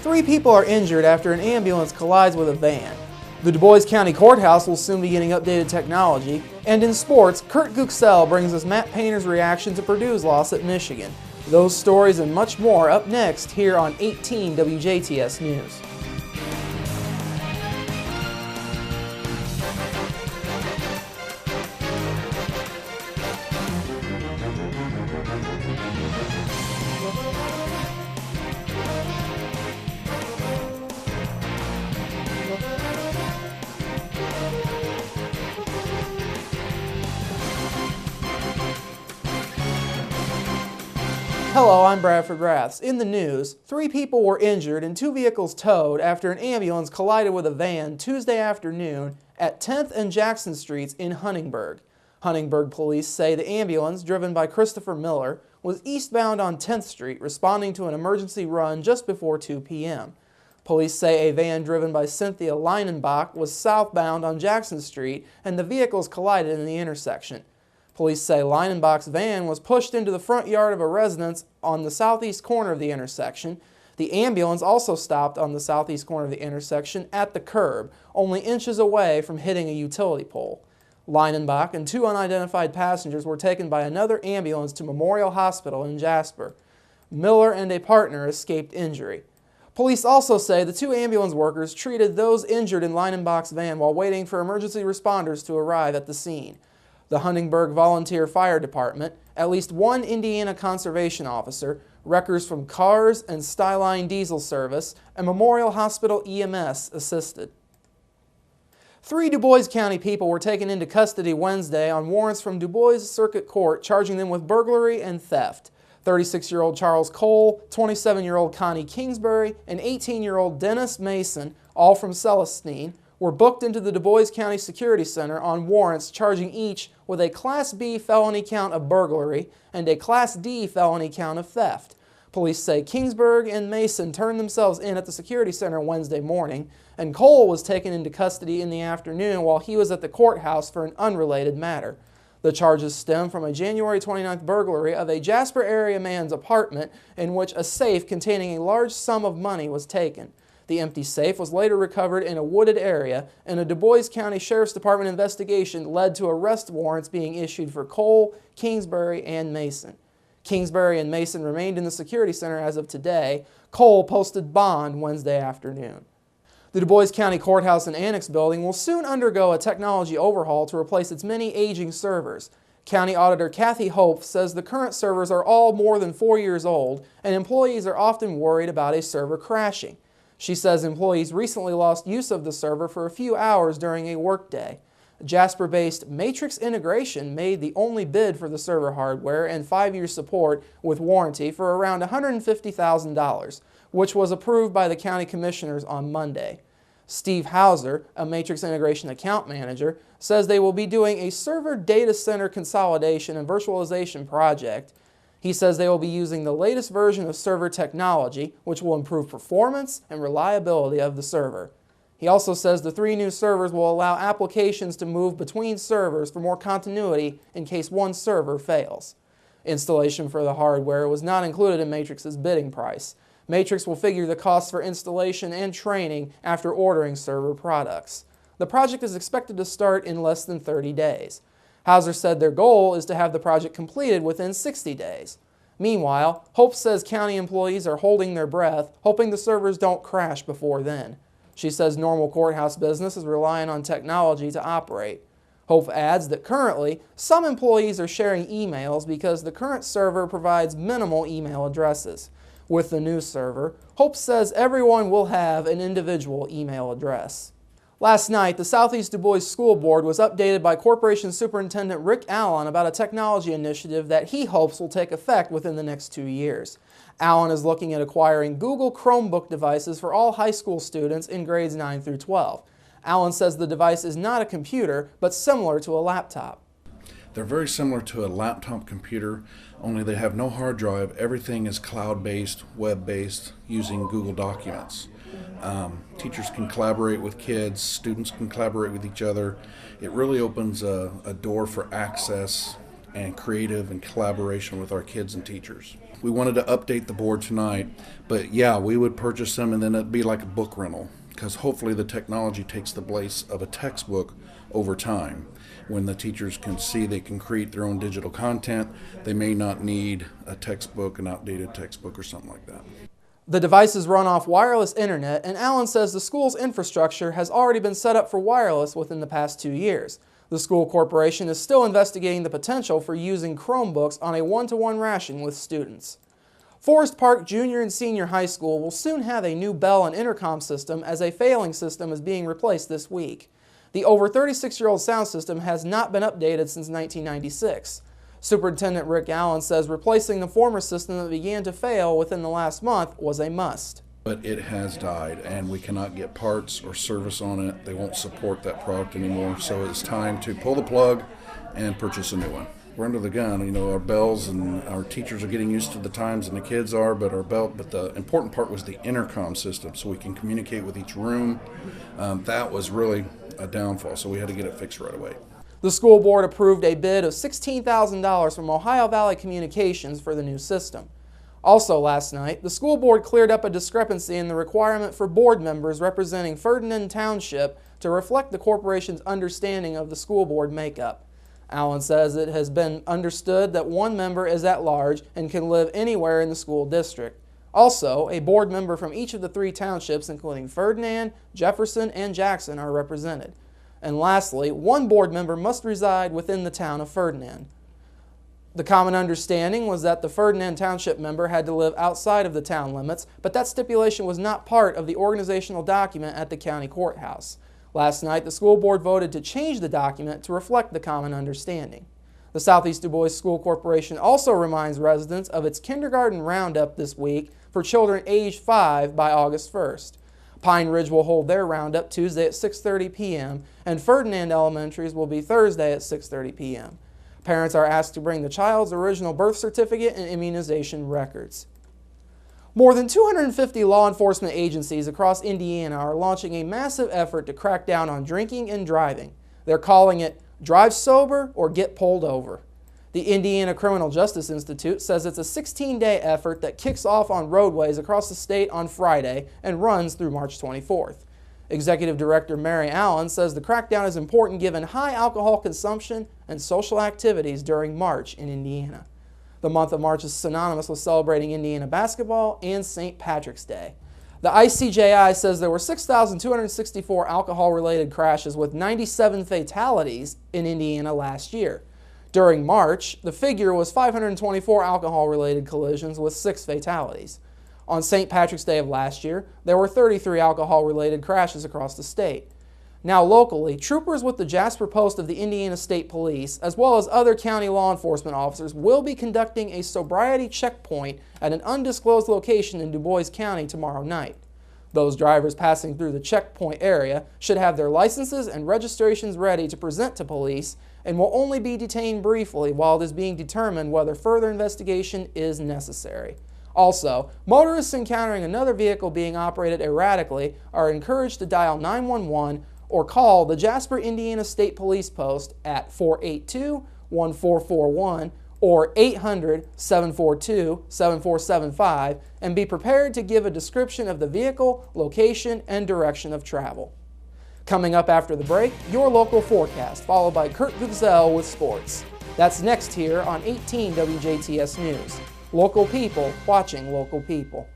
3 people are injured after an ambulance collides with a van. The Du Bois County Courthouse will soon be getting updated technology. And in sports, Kurt Guxell brings us Matt Painter's reaction to Purdue's loss at Michigan. Those stories and much more up next here on 18 WJTS News. Hello, I'm Bradford Raths. In the news, 3 people were injured and 2 vehicles towed after an ambulance collided with a van Tuesday afternoon at 10th and Jackson Streets in Huntingburg. Huntingburg police say the ambulance, driven by Christopher Miller, was eastbound on 10th Street responding to an emergency run just before 2 p.m. Police say a van driven by Cynthia Leinenbach was southbound on Jackson Street and the vehicles collided in the intersection. Police say Leinenbach's van was pushed into the front yard of a residence on the southeast corner of the intersection. The ambulance also stopped on the southeast corner of the intersection at the curb, only inches away from hitting a utility pole. Leinenbach and 2 unidentified passengers were taken by another ambulance to Memorial Hospital in Jasper. Miller and a partner escaped injury. Police also say the 2 ambulance workers treated those injured in Leinenbach's van while waiting for emergency responders to arrive at the scene. The Huntingburg Volunteer Fire Department, at least 1 Indiana Conservation Officer, wreckers from Cars and Styline Diesel Service, and Memorial Hospital EMS assisted. 3 Du Bois County people were taken into custody Wednesday on warrants from Du Bois Circuit Court charging them with burglary and theft. 36-year-old Charles Cole, 27-year-old Connie Kingsbury, and 18-year-old Dennis Mason, all from Celestine, were booked into the Du Bois County Security Center on warrants charging each with a Class B felony count of burglary and a Class D felony count of theft. Police say Kingsbury and Mason turned themselves in at the Security Center Wednesday morning, and Cole was taken into custody in the afternoon while he was at the courthouse for an unrelated matter. The charges stem from a January 29th burglary of a Jasper area man's apartment in which a safe containing a large sum of money was taken. The empty safe was later recovered in a wooded area, and a Du Bois County Sheriff's Department investigation led to arrest warrants being issued for Cole, Kingsbury, and Mason. Kingsbury and Mason remained in the security center as of today. Cole posted bond Wednesday afternoon. The Du Bois County Courthouse and Annex building will soon undergo a technology overhaul to replace its many aging servers. County Auditor Kathy Hope says the current servers are all more than 4 years old, and employees are often worried about a server crashing. She says employees recently lost use of the server for a few hours during a workday. Jasper-based Matrix Integration made the only bid for the server hardware and 5-year support with warranty for around $150,000, which was approved by the county commissioners on Monday. Steve Hauser, a Matrix Integration account manager, says they will be doing a server data center consolidation and virtualization project. He says they will be using the latest version of server technology, which will improve performance and reliability of the server. He also says the 3 new servers will allow applications to move between servers for more continuity in case one server fails. Installation for the hardware was not included in Matrix's bidding price. Matrix will figure the costs for installation and training after ordering server products. The project is expected to start in less than 30 days. Hauser said their goal is to have the project completed within 60 days. Meanwhile, Hope says county employees are holding their breath, hoping the servers don't crash before then. She says normal courthouse business is relying on technology to operate. Hope adds that currently, some employees are sharing emails because the current server provides minimal email addresses. With the new server, Hope says everyone will have an individual email address. Last night, the Southeast Du Bois School Board was updated by Corporation Superintendent Rick Allen about a technology initiative that he hopes will take effect within the next 2 years. Allen is looking at acquiring Google Chromebook devices for all high school students in grades 9 through 12. Allen says the device is not a computer, but similar to a laptop. They're very similar to a laptop computer, only they have no hard drive. Everything is cloud-based, web-based, using Google Documents. Teachers can collaborate with kids, students can collaborate with each other. It really opens a door for access and creative and collaboration with our kids and teachers. We wanted to update the board tonight, but yeah, we would purchase them and then it'd be like a book rental, because hopefully the technology takes the place of a textbook over time. When the teachers can see they can create their own digital content, they may not need a textbook, an outdated textbook or something like that. The devices run off wireless internet, and Allen says the school's infrastructure has already been set up for wireless within the past 2 years. The school corporation is still investigating the potential for using Chromebooks on a one-to-one ration with students. Forest Park Junior and Senior High School will soon have a new bell and intercom system, as a failing system is being replaced this week. The over 36-year-old sound system has not been updated since 1996. Superintendent Rick Allen says replacing the former system that began to fail within the last month was a must. But it has died and we cannot get parts or service on it. They won't support that product anymore, so it's time to pull the plug and purchase a new one. We're under the gun. You know, our bells and our teachers are getting used to the times and the kids are, but the important part was the intercom system, so we can communicate with each room. That was really a downfall, so we had to get it fixed right away. The school board approved a bid of $16,000 from Ohio Valley Communications for the new system. Also last night, the school board cleared up a discrepancy in the requirement for board members representing Ferdinand Township to reflect the corporation's understanding of the school board makeup. Allen says it has been understood that one member is at large and can live anywhere in the school district. Also, a board member from each of the 3 townships, including Ferdinand, Jefferson, and Jackson, are represented. And lastly, one board member must reside within the town of Ferdinand. The common understanding was that the Ferdinand Township member had to live outside of the town limits, but that stipulation was not part of the organizational document at the county courthouse. Last night, the school board voted to change the document to reflect the common understanding. The Southeast Du Bois School Corporation also reminds residents of its kindergarten roundup this week for children aged 5 by August 1st. Pine Ridge will hold their roundup Tuesday at 6:30 p.m. and Ferdinand Elementaries will be Thursday at 6:30 p.m. Parents are asked to bring the child's original birth certificate and immunization records. More than 250 law enforcement agencies across Indiana are launching a massive effort to crack down on drinking and driving. They're calling it Drive Sober or Get Pulled Over. The Indiana Criminal Justice Institute says it's a 16-day effort that kicks off on roadways across the state on Friday and runs through March 24th. Executive Director Mary Allen says the crackdown is important given high alcohol consumption and social activities during March in Indiana. The month of March is synonymous with celebrating Indiana basketball and St. Patrick's Day. The ICJI says there were 6,264 alcohol-related crashes with 97 fatalities in Indiana last year. During March, the figure was 524 alcohol-related collisions with 6 fatalities. On St. Patrick's Day of last year, there were 33 alcohol-related crashes across the state. Now locally, troopers with the Jasper Post of the Indiana State Police, as well as other county law enforcement officers, will be conducting a sobriety checkpoint at an undisclosed location in Du Bois County tomorrow night. Those drivers passing through the checkpoint area should have their licenses and registrations ready to present to police and will only be detained briefly while it is being determined whether further investigation is necessary. Also, motorists encountering another vehicle being operated erratically are encouraged to dial 911 or call the Jasper, Indiana State Police Post at 482-1441 or 800-742-7475 and be prepared to give a description of the vehicle, location, and direction of travel. Coming up after the break, your local forecast, followed by Kurt Guzell with sports. That's next here on 18 WJTS News. Local people watching local people.